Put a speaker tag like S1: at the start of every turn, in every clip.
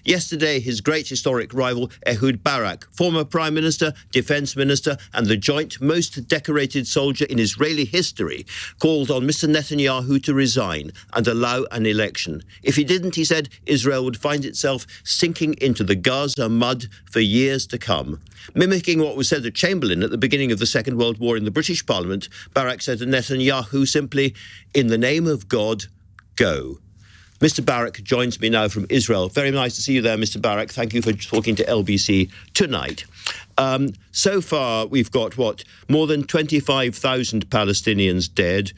S1: Yesterday, his great historic rival, Ehud Barak, former Prime Minister, Defence Minister, and the joint most decorated soldier in Israeli history, called on Mr. Netanyahu to resign and allow an election. If he didn't, he said, Israel would find itself sinking into the Gaza mud for years to come. Mimicking what was said to Chamberlain at the beginning of the Second World War in the British Parliament, Barak said to Netanyahu simply, "In the name of God, go." Mr. Barak joins me now from Israel. Very nice to see you there, Mr. Barak. Thank you for talking to LBC tonight. So far, we've got, more than 25,000 Palestinians dead,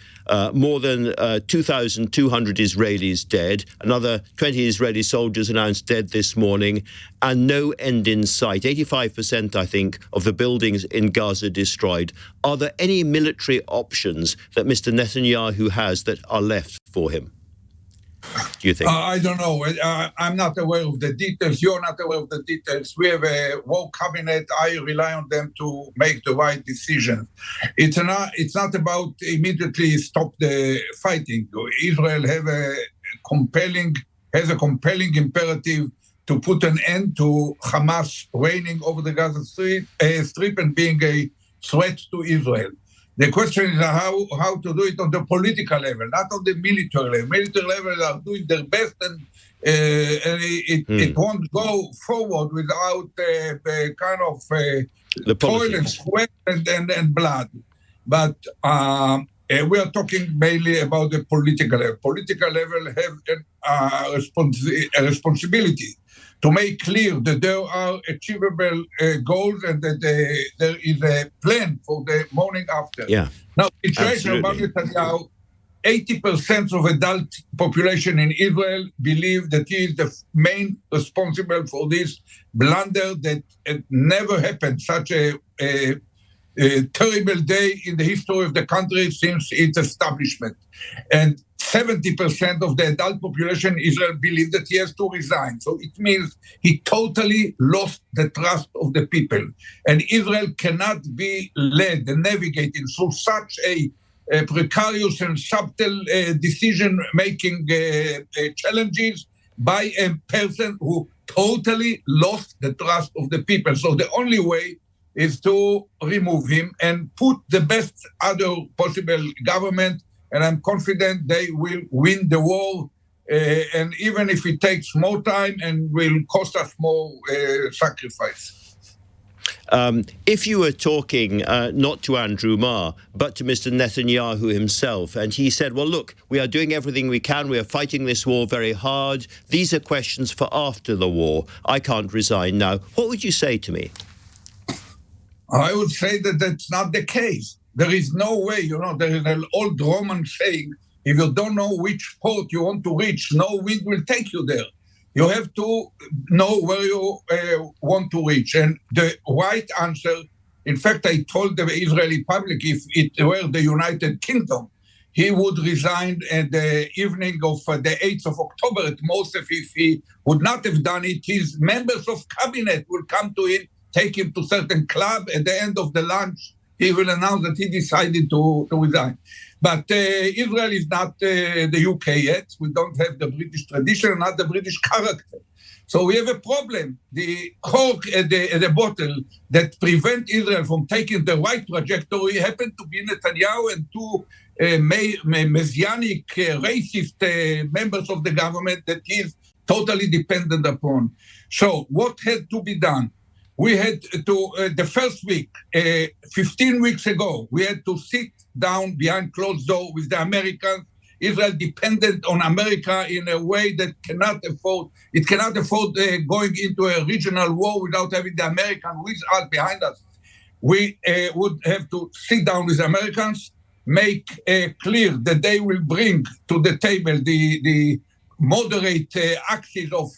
S1: more than 2,200 Israelis dead, another 20 Israeli soldiers announced dead this morning, and no end in sight. 85%, I think, of the buildings in Gaza destroyed. Are there any military options that Mr. Netanyahu has that are left for him, do you think?
S2: I don't know. I'm not aware of the details. You're not aware of the details. We have a war cabinet. I rely on them to make the right decision. It's not about immediately stop the fighting. Israel has a compelling imperative to put an end to Hamas reigning over the Gaza Strip and being a threat to Israel. The question is how to do it on the political level, not on the military level. Military level are doing their best, and it won't go forward without kind of toil and sweat and blood. But we are talking mainly about the political level. Political level have a responsibility to make clear that there are achievable goals and that there is a plan for the morning after.
S1: Yeah,
S2: now, situation about Netanyahu, 80% of adult population in Israel believe that he is the main responsible for this blunder that never happened, such a terrible day in the history of the country since its establishment. And 70% of the adult population in Israel believe that he has to resign. So it means he totally lost the trust of the people. And Israel cannot be led and navigated through such a precarious and subtle decision-making challenges by a person who totally lost the trust of the people. So the only way is to remove him and put the best other possible government, and I'm confident they will win the war, and even if it takes more time and will cost us more sacrifice.
S1: If you were talking not to Andrew Marr, but to Mr. Netanyahu himself, and he said, well, look, we are doing everything we can. We are fighting this war very hard. These are questions for after the war. I can't resign now. What would you say to me?
S2: I would say that that's not the case. There is no way, there is an old Roman saying, if you don't know which port you want to reach, no wind will take you there. You have to know where you want to reach. And the right answer, in fact, I told the Israeli public, if it were the United Kingdom, he would resign at the evening of the 8th of October at most. If he would not have done it, his members of cabinet will come to him, take him to certain club. At the end of the lunch, he will announce that he decided to resign. But Israel is not the UK yet. We don't have the British tradition, not the British character. So we have a problem. The cork at the bottle that prevent Israel from taking the right trajectory happened to be Netanyahu and two messianic, racist members of the government that he is totally dependent upon. So what had to be done? We had to, the first week, 15 weeks ago, we had to sit down behind closed door with the Americans. Israel dependent on America in a way that cannot afford going into a regional war without having the Americans with us behind us. We would have to sit down with Americans, make clear that they will bring to the table the moderate axis of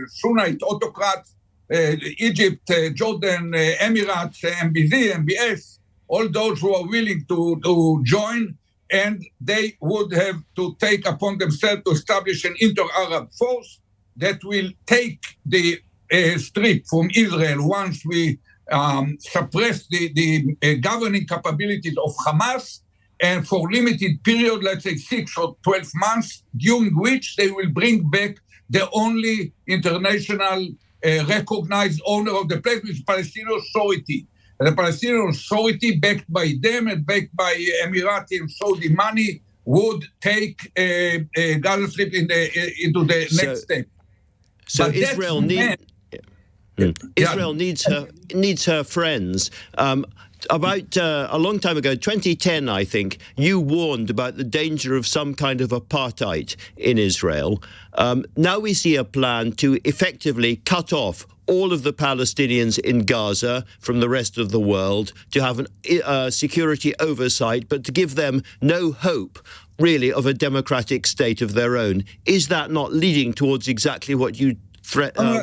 S2: Sunnite autocrats, Egypt, Jordan, Emirates, MBZ, MBS, all those who are willing to join, and they would have to take upon themselves to establish an inter-Arab force that will take the strip from Israel once we suppress the governing capabilities of Hamas, and for limited period, let's say 6 or 12 months, during which they will bring back the only international recognized owner of the place, which is Palestinian Authority. And the Palestinian Authority, backed by them and backed by Emirati and Saudi money, would take Gaza Strip into the next step.
S1: So but Israel needs her friends. About a long time ago, 2010, I think, you warned about the danger of some kind of apartheid in Israel. Now we see a plan to effectively cut off all of the Palestinians in Gaza from the rest of the world, to have an security oversight, but to give them no hope, really, of a democratic state of their own. Is that not leading towards exactly what you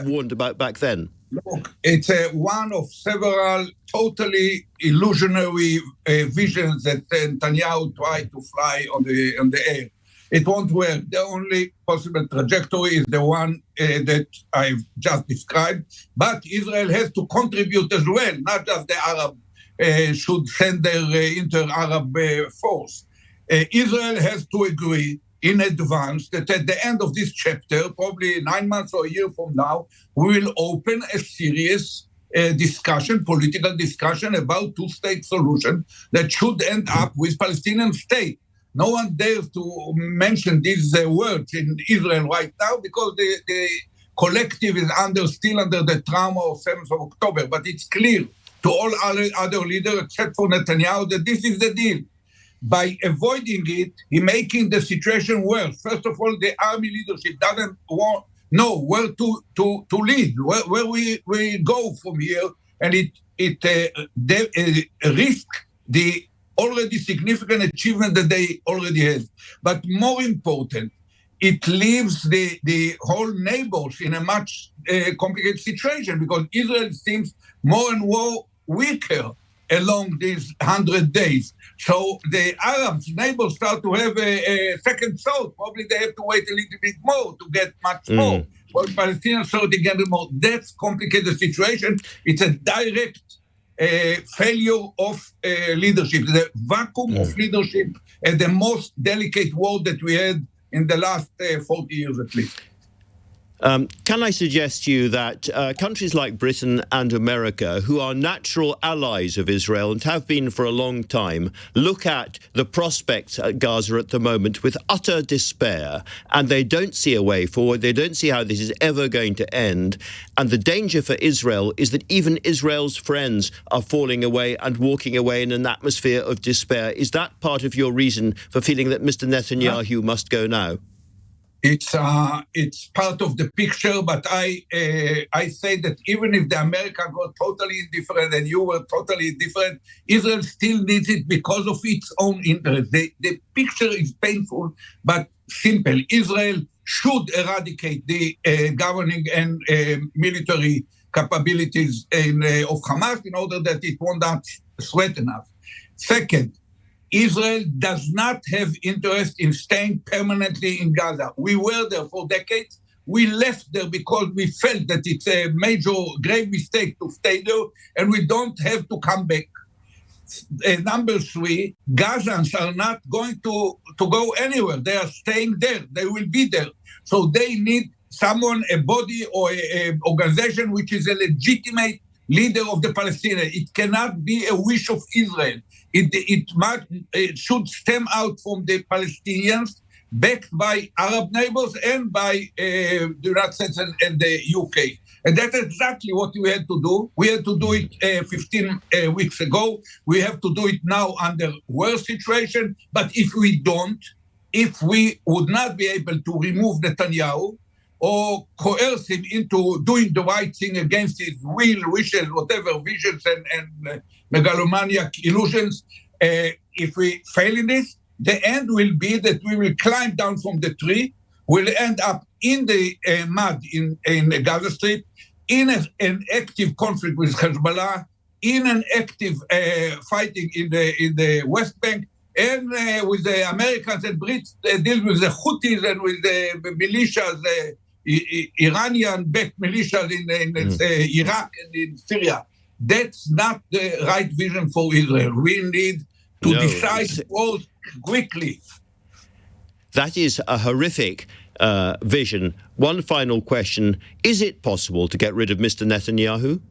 S1: warned about back then?
S2: Look, it's one of several totally illusionary visions that Netanyahu tried to fly on the air. It won't work. The only possible trajectory is the one that I've just described. But Israel has to contribute as well, not just the Arab should send their inter-Arab force. Israel has to agree in advance that at the end of this chapter, probably 9 months or a year from now, we will open a serious discussion, political discussion about two-state solution that should end up with Palestinian state. No one dares to mention these words in Israel right now because the collective is still under the trauma of 7th of October. But it's clear to all other leaders except for Netanyahu that this is the deal. By avoiding it, he's making the situation worse. First of all, the army leadership doesn't know where to lead, where we go from here, and it risks the already significant achievement that they already have. But more important, it leaves the whole neighbors in a much complicated situation because Israel seems more and more weaker along these 100 days. So the Arabs, neighbors, start to have a second thought. Probably they have to wait a little bit more to get much more. Well, Palestinians start to get more. That's complicated situation. It's a direct failure of leadership, the vacuum of leadership at the most delicate war that we had in the last 40 years at least.
S1: Can I suggest to you that countries like Britain and America, who are natural allies of Israel and have been for a long time, look at the prospects at Gaza at the moment with utter despair, and they don't see a way forward, they don't see how this is ever going to end, and the danger for Israel is that even Israel's friends are falling away and walking away in an atmosphere of despair. Is that part of your reason for feeling that Mr. Netanyahu must go now?
S2: It's part of the picture, but I say that even if the Americans were totally indifferent and you were totally indifferent, Israel still needs it because of its own interest. The picture is painful, but simple. Israel should eradicate the governing and military capabilities of Hamas in order that it will not threaten us. Second, Israel does not have interest in staying permanently in Gaza. We were there for decades. We left there because we felt that it's a major, grave mistake to stay there, and we don't have to come back. Number three, Gazans are not going to go anywhere. They are staying there. They will be there. So they need someone, a body or an organization which is a legitimate leader of the Palestinians. It cannot be a wish of Israel. It should stem out from the Palestinians, backed by Arab neighbors and by the United States and the UK. And that's exactly what we had to do. We had to do it 15 weeks ago. We have to do it now under worse situation. But if we don't, if we would not be able to remove Netanyahu or coerce him into doing the right thing against his will, wishes, whatever, visions and megalomaniac illusions, if we fail in this, the end will be that we will climb down from the tree, we'll end up in the mud in the Gaza Strip, in an active conflict with Hezbollah, in an active fighting in the West Bank, and with the Americans and Brits deal with the Houthis and with the militias, Iranian-backed militias in Iraq and in Syria. That's not the right vision for Israel. We need to decide quickly.
S1: That is a horrific vision. One final question. Is it possible to get rid of Mr. Netanyahu?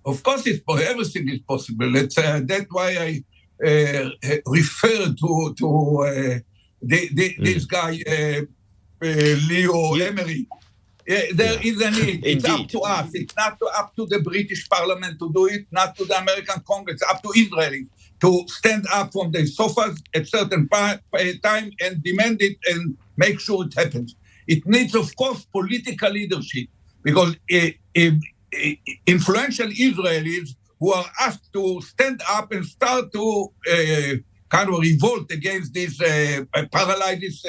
S2: Of course, everything is possible. That's why I refer to this guy, Leo Emery. There is a need. It's up to us. It's not up to the British Parliament to do it, not to the American Congress. It's up to Israel to stand up from the sofas at certain time and demand it and make sure it happens. It needs, of course, political leadership, because influential Israelis who are asked to stand up and start to kind of revolt against this paralysis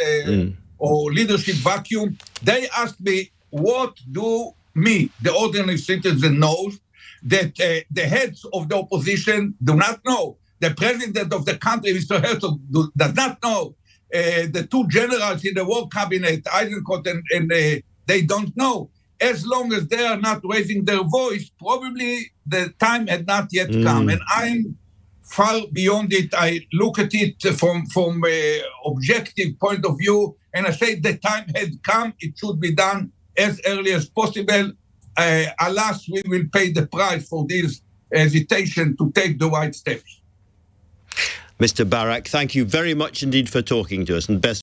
S2: or leadership vacuum, they ask me, what do me, the ordinary citizen, knows that the heads of the opposition do not know? The president of the country, Mr. Herzog, does not know. The two generals in the war cabinet, Eisenkot and they don't know. As long as they are not raising their voice, probably the time had not yet come. And I'm far beyond it. I look at it from an objective point of view, and I say the time had come. It should be done as early as possible. Alas, we will pay the price for this hesitation to take the right steps.
S1: Mr. Barak, thank you very much indeed for talking to us, and best